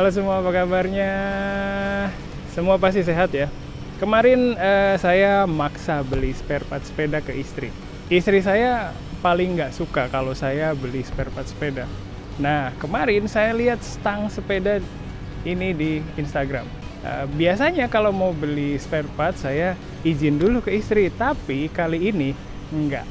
Halo semua, apa kabarnya? Semua pasti sehat ya. Kemarin saya maksa beli spare part sepeda ke istri. Istri saya paling nggak suka kalau saya beli spare part sepeda. Nah, kemarin saya lihat stang sepeda ini di Instagram. Biasanya kalau mau beli spare part saya izin dulu ke istri, tapi kali ini enggak.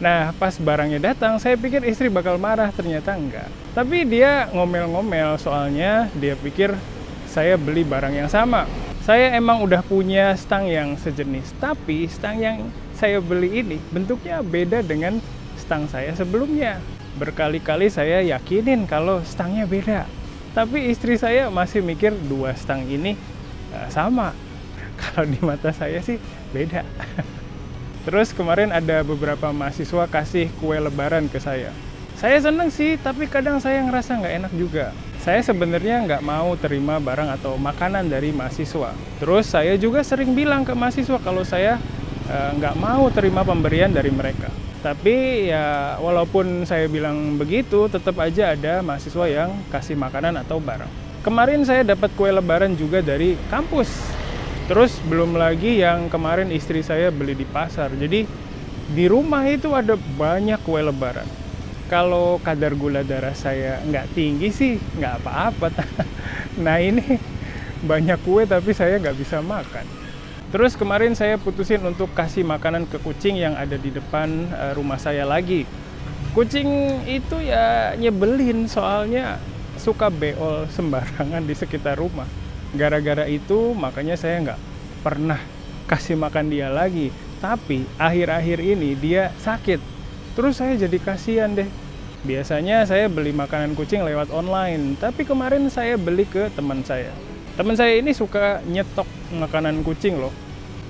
Nah, pas barangnya datang, saya pikir istri bakal marah, ternyata enggak. Tapi dia ngomel-ngomel, soalnya dia pikir saya beli barang yang sama. Saya emang udah punya stang yang sejenis, tapi stang yang saya beli ini bentuknya beda dengan stang saya sebelumnya. Berkali-kali saya yakinin kalau stangnya beda. Tapi istri saya masih mikir dua stang ini sama. Kalau di mata saya sih beda. Terus kemarin ada beberapa mahasiswa kasih kue lebaran ke saya. Saya seneng sih, tapi kadang saya ngerasa nggak enak juga. Saya sebenarnya nggak mau terima barang atau makanan dari mahasiswa. Terus saya juga sering bilang ke mahasiswa kalau saya nggak mau terima pemberian dari mereka. Tapi ya walaupun saya bilang begitu, tetap aja ada mahasiswa yang kasih makanan atau barang. Kemarin saya dapat kue lebaran juga dari kampus. Terus belum lagi yang kemarin istri saya beli di pasar. Jadi di rumah itu ada banyak kue lebaran. Kalau kadar gula darah saya nggak tinggi sih nggak apa-apa. Nah ini banyak kue tapi saya nggak bisa makan. Terus kemarin saya putusin untuk kasih makanan ke kucing yang ada di depan rumah saya lagi. Kucing itu ya nyebelin soalnya suka beol sembarangan di sekitar rumah. Gara-gara itu makanya saya nggak pernah kasih makan dia lagi. Tapi akhir-akhir ini dia sakit. Terus saya jadi kasihan deh. Biasanya saya beli makanan kucing lewat online. Tapi kemarin saya beli ke teman saya. Teman saya ini suka nyetok makanan kucing loh.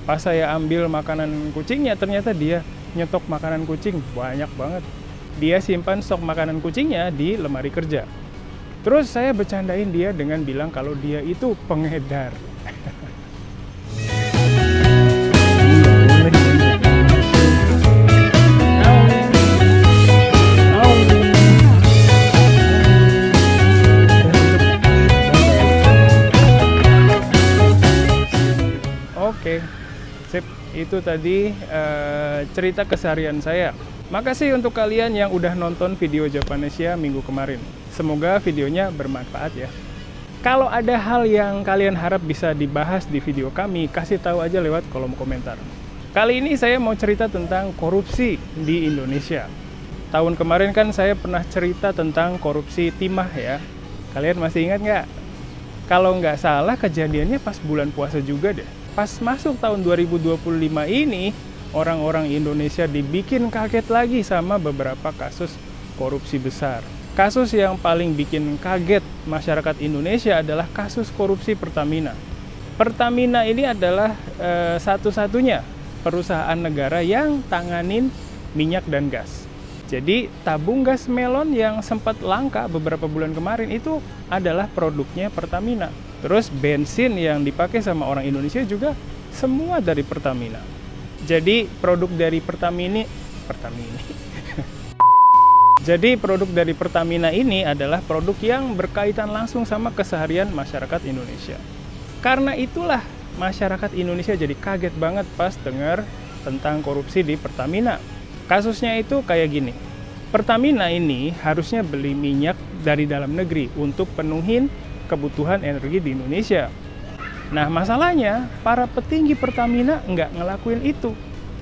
Pas saya ambil makanan kucingnya, ternyata dia nyetok makanan kucing banyak banget. Dia simpan stok makanan kucingnya di lemari kerja. Terus saya bercandain dia dengan bilang kalau dia itu pengedar. Oke, sip. Itu tadi cerita keseharian saya. Makasih untuk kalian yang udah nonton video Japanesia minggu kemarin. Semoga videonya bermanfaat ya. Kalau ada hal yang kalian harap bisa dibahas di video kami, kasih tahu aja lewat kolom komentar. Kali ini saya mau cerita tentang korupsi di Indonesia. Tahun kemarin kan saya pernah cerita tentang korupsi timah ya. Kalian masih ingat nggak? Kalau nggak salah kejadiannya pas bulan puasa juga deh. Pas masuk tahun 2025 ini, orang-orang Indonesia dibikin kaget lagi sama beberapa kasus korupsi besar. Kasus yang paling bikin kaget masyarakat Indonesia adalah kasus korupsi Pertamina. Pertamina ini adalah satu-satunya perusahaan negara yang tanganin minyak dan gas. Jadi tabung gas melon yang sempat langka beberapa bulan kemarin itu adalah produknya Pertamina. Terus bensin yang dipakai sama orang Indonesia juga semua dari Pertamina. Jadi produk dari Pertamina Jadi produk dari Pertamina ini adalah produk yang berkaitan langsung sama keseharian masyarakat Indonesia. Karena itulah masyarakat Indonesia jadi kaget banget pas dengar tentang korupsi di Pertamina. Kasusnya itu kayak gini. Pertamina ini harusnya beli minyak dari dalam negeri untuk penuhin kebutuhan energi di Indonesia. Nah masalahnya para petinggi Pertamina nggak ngelakuin itu.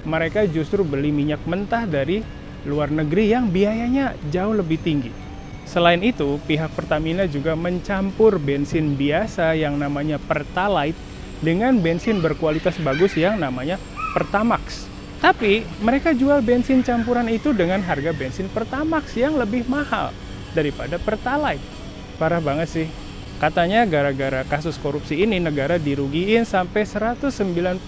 Mereka justru beli minyak mentah dari luar negeri yang biayanya jauh lebih tinggi. Selain itu, pihak Pertamina juga mencampur bensin biasa yang namanya Pertalite dengan bensin berkualitas bagus yang namanya Pertamax. Tapi mereka jual bensin campuran itu dengan harga bensin Pertamax yang lebih mahal daripada Pertalite. Parah banget sih. Katanya gara-gara kasus korupsi ini negara dirugiin sampai 193,7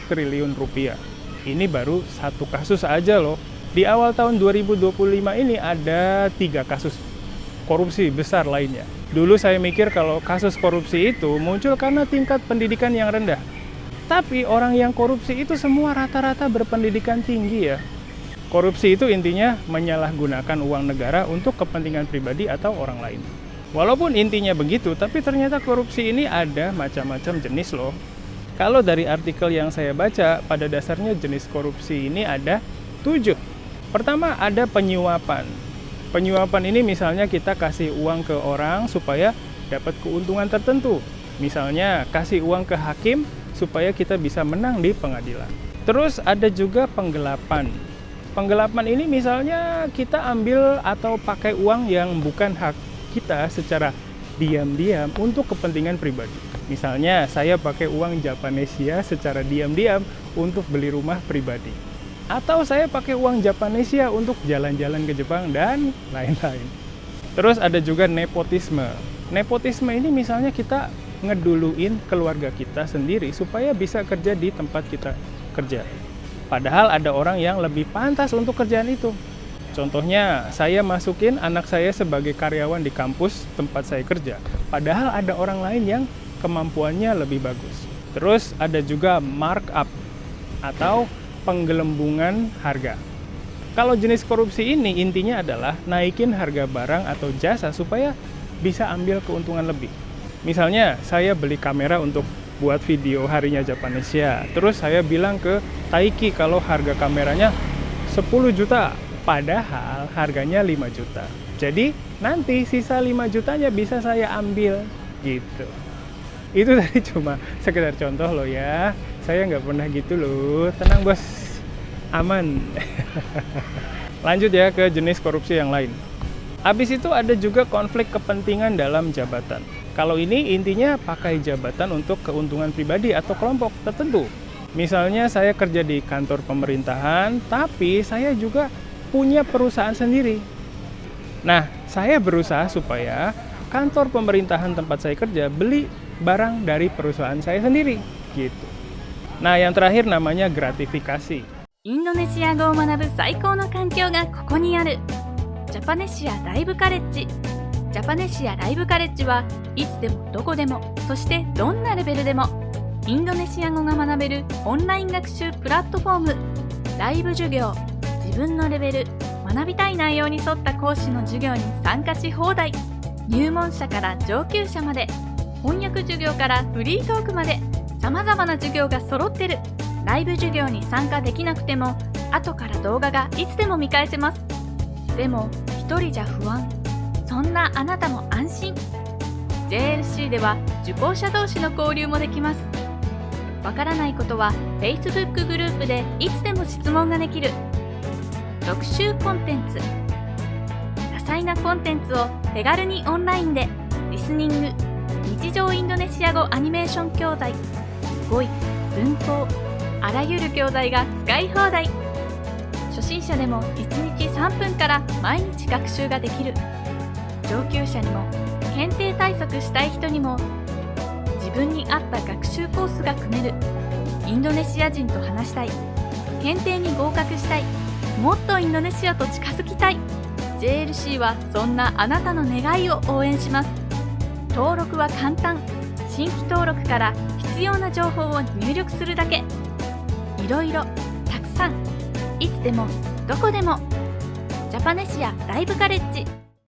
triliun rupiah. Ini baru satu kasus aja loh. Di awal tahun 2025 ini ada 3 kasus korupsi besar lainnya. Dulu saya mikir kalau kasus korupsi itu muncul karena tingkat pendidikan yang rendah. Tapi orang yang korupsi itu semua rata-rata berpendidikan tinggi ya. Korupsi itu intinya menyalahgunakan uang negara untuk kepentingan pribadi atau orang lain. Walaupun intinya begitu, tapi ternyata korupsi ini ada macam-macam jenis loh. Kalau dari artikel yang saya baca, pada dasarnya jenis korupsi ini ada 7. Pertama ada penyuapan. Penyuapan ini misalnya kita kasih uang ke orang supaya dapat keuntungan tertentu. Misalnya kasih uang ke hakim supaya kita bisa menang di pengadilan. Terus ada juga penggelapan. Penggelapan ini misalnya kita ambil atau pakai uang yang bukan hak kita secara diam-diam untuk kepentingan pribadi. Misalnya saya pakai uang Japanesia secara diam-diam untuk beli rumah pribadi. Atau saya pakai uang Japanesia untuk jalan-jalan ke Jepang dan lain-lain. Terus ada juga nepotisme. Nepotisme ini misalnya kita ngeduluin keluarga kita sendiri supaya bisa kerja di tempat kita kerja. Padahal ada orang yang lebih pantas untuk kerjaan itu. Contohnya, saya masukin anak saya sebagai karyawan di kampus tempat saya kerja. Padahal ada orang lain yang kemampuannya lebih bagus. Terus ada juga markup atau penggelembungan harga. Kalau jenis korupsi ini intinya adalah naikin harga barang atau jasa supaya bisa ambil keuntungan lebih. Misalnya, saya beli kamera untuk buat video harinya Japanesia. Terus saya bilang ke Taiki kalau harga kameranya 10 juta. Padahal harganya 5 juta. Jadi nanti sisa 5 jutanya bisa saya ambil gitu. Itu tadi cuma sekedar contoh loh ya. Saya nggak pernah gitu loh. Tenang bos, aman. Lanjut ya ke jenis korupsi yang lain. Habis itu ada juga konflik kepentingan dalam jabatan. Kalau ini intinya pakai jabatan untuk keuntungan pribadi atau kelompok tertentu. Misalnya saya kerja di kantor pemerintahan, tapi saya juga punya perusahaan sendiri. Nah, saya berusaha supaya kantor pemerintahan tempat saya kerja beli barang dari perusahaan saya sendiri, gitu. Nah, yang terakhir namanya gratifikasi. インドネシア語を学ぶ最高の環境がここにある。ジャパネシアライブカレッジ。ジャパネシアライブカレッジはいつでもどこでも、そしてどんなレベルでもインドネシア語が学べるオンライン学習プラットフォーム。ライブ授業、自分のレベル、学びたい内容に沿った講師の授業に参加し放題。入門者から上級者まで、翻訳授業からフリートークまで、様々な授業が揃ってる。ライブ授業に参加できなくても、後から動画がいつでも見返せます。でも、一人じゃ不安。そんなあなたも安心。JLC では受講者同士の交流もできます。わからないことは Facebook グループでいつでも質問ができる。特集コンテンツ。多彩なコンテンツを手軽にオンラインでリスニング、日常インドネシア語アニメーション教材、語彙、文法、あらゆる教材が使い放題。初心者でも1日3分から毎日学習ができる。上級者にも検定対策したい人にも自分に合った学習コースが組める。インドネシア人と話したい、検定に合格したい、もっとインドネシアと近づきたい。 JLC はそんなあなたの願いを応援します。登録は簡単。新規登録から必要な情報を入力するだけ。いろいろたくさん、いつでもどこでも。ジャパネシアライブカレッジ。